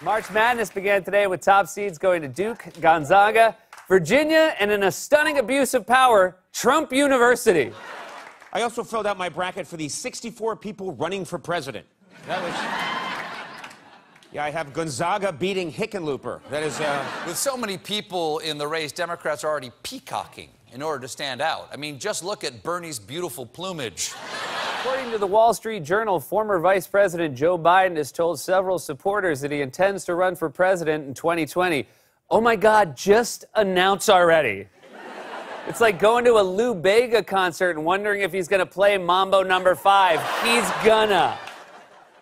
March Madness began today with top seeds going to Duke, Gonzaga, Virginia, and in a stunning abuse of power, Trump University. I also filled out my bracket for the 64 people running for president. That was... Yeah, I have Gonzaga beating Hickenlooper. That is, With so many people in the race, Democrats are already peacocking in order to stand out. I mean, just look at Bernie's beautiful plumage. According to the Wall Street Journal, former Vice President Joe Biden has told several supporters that he intends to run for president in 2020. Oh my God, just announce already. It's like going to a Lou Bega concert and wondering if he's gonna play Mambo No. 5. He's gonna.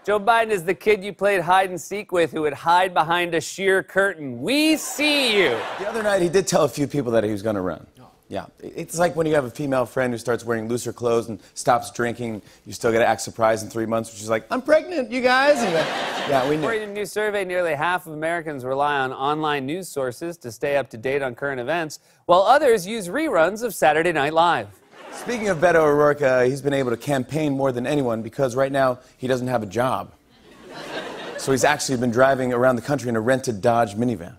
Joe Biden is the kid you played hide and seek with who would hide behind a sheer curtain. We see you. The other night, he did tell a few people that he was going to run. Yeah. It's like when you have a female friend who starts wearing looser clothes and stops drinking. You still got to act surprised in 3 months, which is like, I'm pregnant, you guys. And yeah, we knew. According to a new survey, nearly half of Americans rely on online news sources to stay up to date on current events, while others use reruns of Saturday Night Live. Speaking of Beto O'Rourke, he's been able to campaign more than anyone because right now he doesn't have a job. So he's actually been driving around the country in a rented Dodge minivan.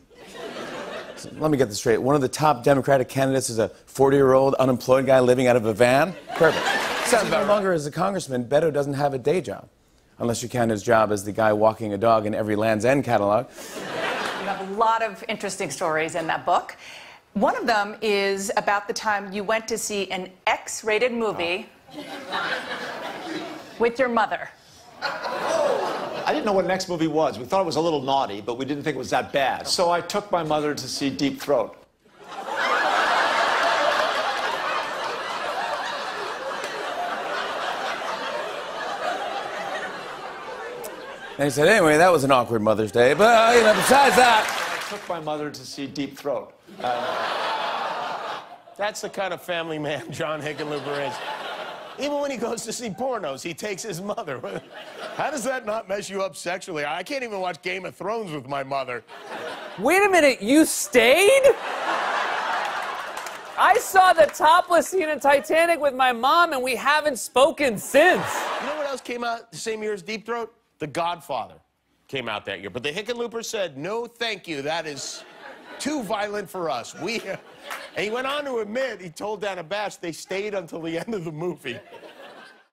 So let me get this straight. One of the top Democratic candidates is a 40-year-old unemployed guy living out of a van? Perfect. Sounds no longer as a congressman, Beto doesn't have a day job. Unless you count his job as the guy walking a dog in every Land's End catalog. You have a lot of interesting stories in that book. One of them is about the time you went to see an X-rated movie with your mother. I didn't know what an X movie was. We thought it was a little naughty, but we didn't think it was that bad. So I took my mother to see Deep Throat. And he said, anyway, that was an awkward Mother's Day, but, besides that... I took my mother to see Deep Throat. That's the kind of family man John Hickenlooper is. Even when he goes to see pornos, he takes his mother. How does that not mess you up sexually? I can't even watch Game of Thrones with my mother. Wait a minute, you stayed? I saw the topless scene in Titanic with my mom, and we haven't spoken since. You know what else came out the same year as Deep Throat? The Godfather came out that year. But the Hickenlooper said, no, thank you. That is too violent for us. And he went on to admit, he told Dana Bash, they stayed until the end of the movie.